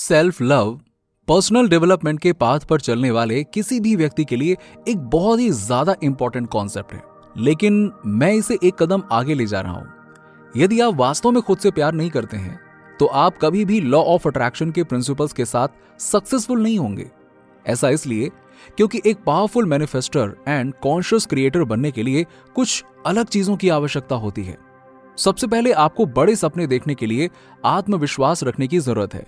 Self love personal development के path पर चलने वाले किसी भी व्यक्ति के लिए एक बहुत ही ज्यादा इंपॉर्टेंट कॉन्सेप्ट है, लेकिन मैं इसे एक कदम आगे ले जा रहा हूं। यदि आप वास्तव में खुद से प्यार नहीं करते हैं तो आप कभी भी लॉ ऑफ अट्रैक्शन के प्रिंसिपल्स के साथ सक्सेसफुल नहीं होंगे। ऐसा इसलिए क्योंकि एक powerful manifester and conscious creator बनने के लिए कुछ अलग चीजों की आवश्यकता होती है। सबसे पहले आपको बड़े सपने देखने के लिए आत्मविश्वास रखने की जरूरत है।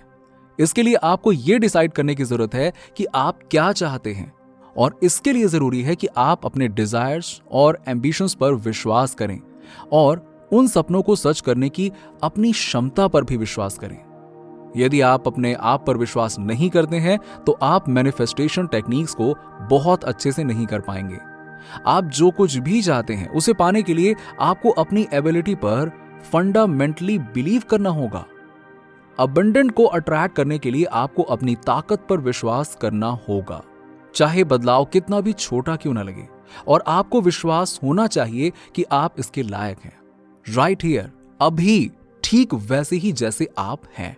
इसके लिए आपको यह डिसाइड करने की जरूरत है कि आप क्या चाहते हैं, और इसके लिए जरूरी है कि आप अपने डिजायर्स और एम्बिशंस पर विश्वास करें और उन सपनों को सच करने की अपनी क्षमता पर भी विश्वास करें। यदि आप अपने आप पर विश्वास नहीं करते हैं तो आप मैनिफेस्टेशन टेक्निक्स को बहुत अच्छे से नहीं कर पाएंगे। आप जो कुछ भी चाहते हैं उसे पाने के लिए आपको अपनी एबिलिटी पर फंडामेंटली बिलीव करना होगा। अबंडेंट को अट्रैक्ट करने के लिए आपको अपनी ताकत पर विश्वास करना होगा, चाहे बदलाव कितना भी छोटा क्यों न लगे, और आपको विश्वास होना चाहिए कि आप इसके लायक हैं, राइट हियर, अभी, ठीक वैसे ही जैसे आप हैं।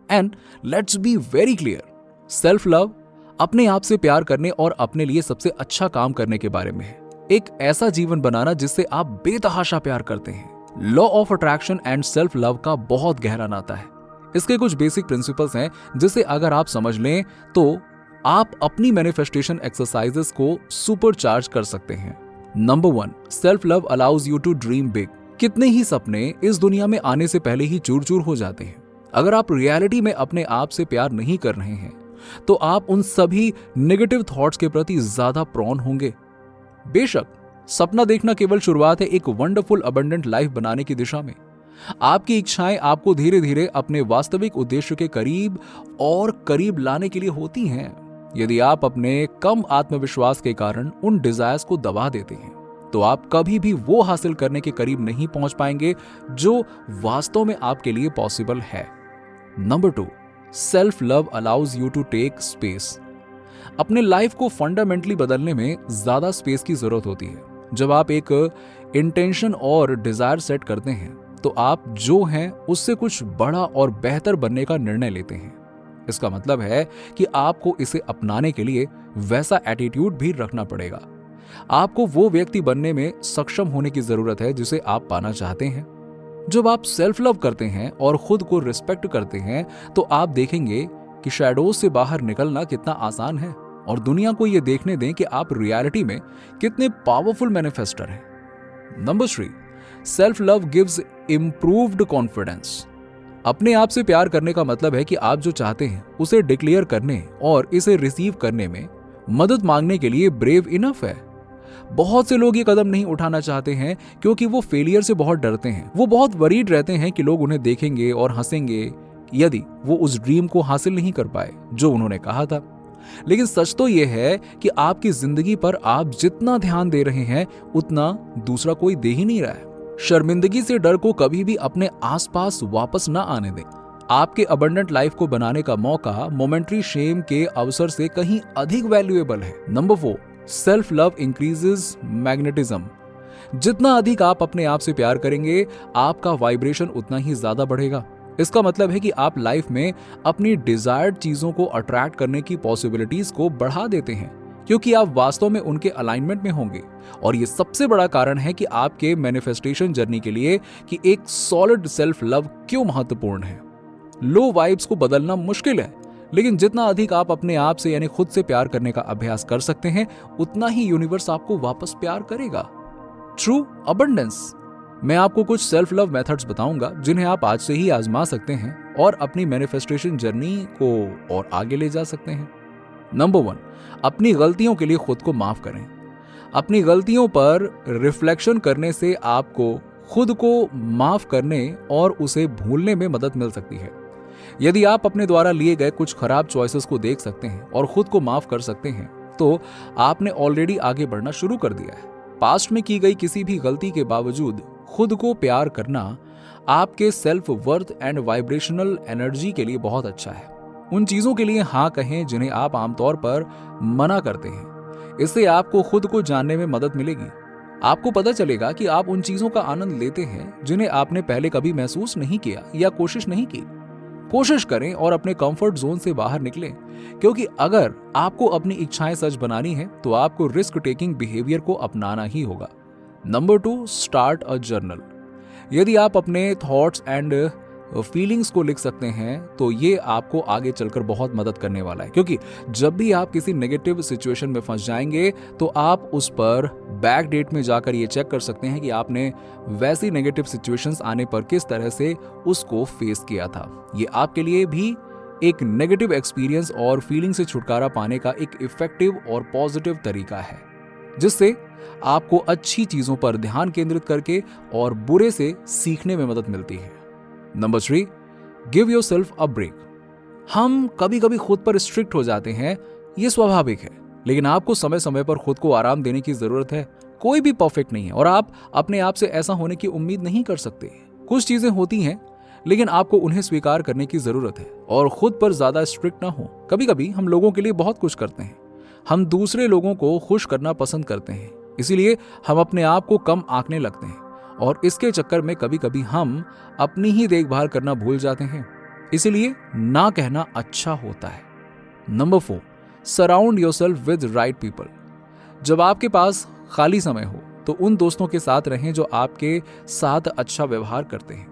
And let's be very clear, self love अपने आप से प्यार करने और अपने लिए सबसे अच्छा काम करने के बारे में है। एक ऐसा जीवन बनाना जिससे आप बेतहाशा प्यार करते हैं। Law of attraction and self love का बहुत गहरा नाता है। इसके कुछ बेसिक प्रिंसिपल्स हैं जिसे अगर आप समझ लें तो आप अपनी मैनिफेस्टेशन एक्सरसाइजेस को सुपरचार्ज कर सकते हैं। Number 1, self love allows you to dream big. कितने ही सपने इस दुनिया में आने से पहले ही चूर चूर हो जाते हैं। अगर आप रियलिटी में अपने आप से प्यार नहीं कर रहे हैं तो आप उन सभी नेगेटिव थॉट्स के प्रति ज्यादा प्रॉन होंगे। बेशक सपना देखना केवल शुरुआत है एक वंडरफुल अबंडेंट लाइफ बनाने की दिशा में। आपकी इच्छाएं आपको धीरे धीरे अपने वास्तविक उद्देश्य के करीब और करीब लाने के लिए होती हैं। यदि आप अपने कम आत्मविश्वास के कारण उन डिजायर्स को दबा देते हैं तो आप कभी भी वो हासिल करने के करीब नहीं पहुंच पाएंगे जो वास्तव में आपके लिए पॉसिबल है। Number 2, self love allows you to take space. अपने लाइफ को फंडामेंटली बदलने में ज्यादा स्पेस की जरूरत होती है। जब आप एक इंटेंशन और डिजायर सेट करते हैं तो आप जो हैं उससे कुछ बड़ा और बेहतर बनने का निर्णय लेते हैं। इसका मतलब है कि आपको इसे अपनाने के लिए वैसा एटीट्यूड भी रखना पड़ेगा। आपको वो व्यक्ति बनने में सक्षम होने की जरूरत है जिसे आप पाना चाहते हैं। जब आप सेल्फ लव करते हैं और खुद को रिस्पेक्ट करते हैं तो आप देखेंगे कि शैडोज से बाहर निकलना कितना आसान है, और दुनिया को यह देखने दें कि आप रियलिटी में कितने पावरफुल मैनिफेस्टर हैं। Number 3, self love gives improved confidence. अपने आप से प्यार करने का मतलब है कि आप जो चाहते हैं उसे डिक्लेयर करने और इसे रिसीव करने में मदद मांगने के लिए ब्रेव इनफ है। बहुत से लोग ये कदम नहीं उठाना चाहते हैं क्योंकि वो फेलियर से बहुत डरते हैं। वो बहुत वरीड रहते हैं कि लोग उन्हें देखेंगे और हंसेंगे यदि वो उस ड्रीम को हासिल नहीं कर पाए जो उन्होंने कहा था। लेकिन सच तो यह है कि आपकी जिंदगी पर आप जितना ध्यान दे रहे हैं उतना दूसरा कोई दे ही नहीं रहा है। शर्मिंदगी से डर को कभी भी अपने आसपास वापस ना आने दें। आपके अबंडेंट लाइफ को बनाने का मौका मोमेंट्री शेम के अवसर से कहीं अधिक वैल्यूएबल है। Number 4, self love increases magnetism. जितना अधिक आप अपने आप से प्यार करेंगे आपका वाइब्रेशन उतना ही ज्यादा बढ़ेगा। इसका मतलब है कि आप लाइफ में अपनी डिजायर्ड चीजों को अट्रैक्ट करने की पॉसिबिलिटीज को बढ़ा देते हैं क्योंकि आप वास्तव में उनके अलाइनमेंट में होंगे। और ये सबसे बड़ा कारण है कि आपके मैनिफेस्टेशन जर्नी के लिए कि एक सॉलिड सेल्फ लव क्यों महत्वपूर्ण है। लो वाइब्स को बदलना मुश्किल है, लेकिन जितना अधिक आप अपने आप से यानी खुद से प्यार करने का अभ्यास कर सकते हैं उतना ही यूनिवर्स आपको वापस प्यार करेगा। True abundance. मैं आपको कुछ सेल्फ लव मेथड्स बताऊंगा जिन्हें आप आज से ही आजमा सकते हैं और अपनी मैनिफेस्टेशन जर्नी को और आगे ले जा सकते हैं। नंबर 1, अपनी गलतियों के लिए खुद को माफ करें। अपनी गलतियों पर रिफ्लेक्शन करने से आपको खुद को माफ करने और उसे भूलने में मदद मिल सकती है। यदि आप अपने द्वारा लिए गए कुछ खराब चॉइसेस को देख सकते हैं और खुद को माफ कर सकते हैं तो आपने ऑलरेडी आगे बढ़ना शुरू कर दिया है। पास्ट में की गई किसी भी गलती के बावजूद खुद को प्यार करना आपके self worth and vibrational energy के लिए बहुत अच्छा है। उन चीजों के लिए हाँ कहें जिन्हें आप आमतौर पर मना करते हैं। इससे आपको खुद को जानने में मदद मिलेगी। आपको पता चलेगा कि आप उन चीजों का आनंद लेते हैं जिन्हें आपने पहले कभी महसूस नहीं किया या कोशिश नहीं की। कोशिश करें और अपने कंफर्ट जोन से बाहर निकलें, क्योंकि अगर आपको अपनी इच्छाएं सच बनानी है तो आपको रिस्क टेकिंग बिहेवियर को अपनाना ही होगा। Number 2, start a journal. यदि आप अपने थॉट्स एंड फीलिंग्स को लिख सकते हैं तो ये आपको आगे चलकर बहुत मदद करने वाला है, क्योंकि जब भी आप किसी नेगेटिव सिचुएशन में फंस जाएंगे तो आप उस पर बैक डेट में जाकर ये चेक कर सकते हैं कि आपने वैसी नेगेटिव सिचुएशंस आने पर किस तरह से उसको फेस किया था। ये आपके लिए भी एक नेगेटिव एक्सपीरियंस और फीलिंग से छुटकारा पाने का एक इफेक्टिव और पॉजिटिव तरीका है, जिससे आपको अच्छी चीजों पर ध्यान केंद्रित करके और बुरे से सीखने में मदद मिलती है। Number 3, give yourself a break. हम कभी कभी खुद पर स्ट्रिक्ट हो जाते हैं, ये स्वाभाविक है, लेकिन आपको समय समय पर खुद को आराम देने की जरूरत है। कोई भी परफेक्ट नहीं है और आप अपने आप से ऐसा होने की उम्मीद नहीं कर सकते। कुछ चीजें होती हैं लेकिन आपको उन्हें स्वीकार करने की जरूरत है और खुद पर ज्यादा स्ट्रिक्ट ना हो। कभी कभी हम लोगों के लिए बहुत कुछ करते हैं, हम दूसरे लोगों को खुश करना पसंद करते हैं, इसीलिए हम अपने आप को कम आंकने लगते हैं और इसके चक्कर में कभी कभी हम अपनी ही देखभाल करना भूल जाते हैं। इसीलिए ना कहना अच्छा होता है। Number 4, surround yourself with right people. जब आपके पास खाली समय हो तो उन दोस्तों के साथ रहें जो आपके साथ अच्छा व्यवहार करते हैं।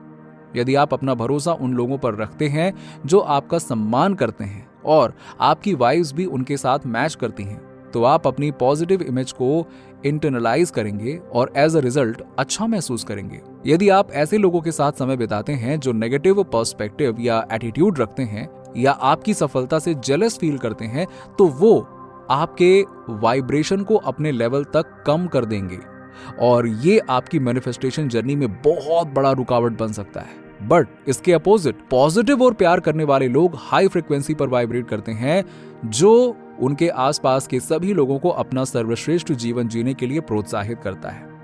यदि आप अपना भरोसा उन लोगों पर रखते हैं जो आपका सम्मान करते हैं और आपकी वाइब्स भी उनके साथ मैच करती हैं, तो आप अपनी पॉजिटिव इमेज को इंटरनलाइज करेंगे और एज अ रिजल्ट अच्छा महसूस करेंगे। यदि आप ऐसे लोगों के साथ समय बिताते हैं जो नेगेटिव पर्सपेक्टिव या एटीट्यूड रखते हैं या आपकी सफलता से जेलस फील करते हैं, तो वो आपके वाइब्रेशन को अपने लेवल तक कम कर देंगे और ये आपकी मैनिफेस्टेशन जर्नी में बहुत बड़ा रुकावट बन सकता है। बट इसके अपोजिट पॉजिटिव और प्यार करने वाले लोग हाई फ्रिक्वेंसी पर वाइब्रेट करते हैं, जो उनके आसपास के सभी लोगों को अपना सर्वश्रेष्ठ जीवन जीने के लिए प्रोत्साहित करता है।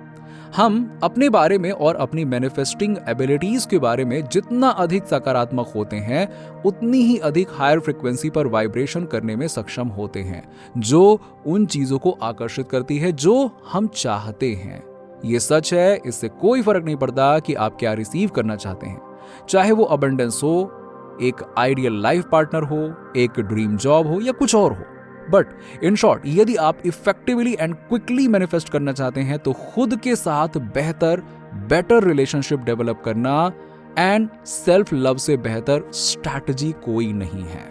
हम अपने बारे में और अपनी मैनिफेस्टिंग एबिलिटीज के बारे में जितना अधिक सकारात्मक होते हैं, उतनी ही अधिक हायर फ्रिक्वेंसी पर वाइब्रेशन करने में सक्षम होते हैं, जो उन चीजों को आकर्षित करती है जो हम चाहते हैं। ये सच है, इससे कोई फर्क नहीं पड़ता कि आप क्या रिसीव करना चाहते हैं, चाहे वो अबंडेंस हो, एक आइडियल लाइफ पार्टनर हो, एक ड्रीम जॉब हो या कुछ और हो। बट इन शॉर्ट, यदि आप इफेक्टिवली एंड क्विकली मैनिफेस्ट करना चाहते हैं तो खुद के साथ बेटर रिलेशनशिप डेवलप करना एंड सेल्फ लव से बेहतर स्ट्रैटेजी कोई नहीं है।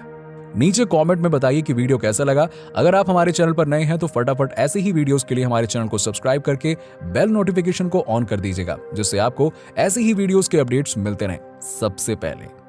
नीचे कमेंट में बताइए कि वीडियो कैसा लगा। अगर आप हमारे चैनल पर नए हैं तो फटाफट ऐसे ही वीडियोस के लिए हमारे चैनल को सब्सक्राइब करके बेल नोटिफिकेशन को ऑन कर दीजिएगा, जिससे आपको ऐसे ही वीडियोस के अपडेट्स मिलते रहें सबसे पहले।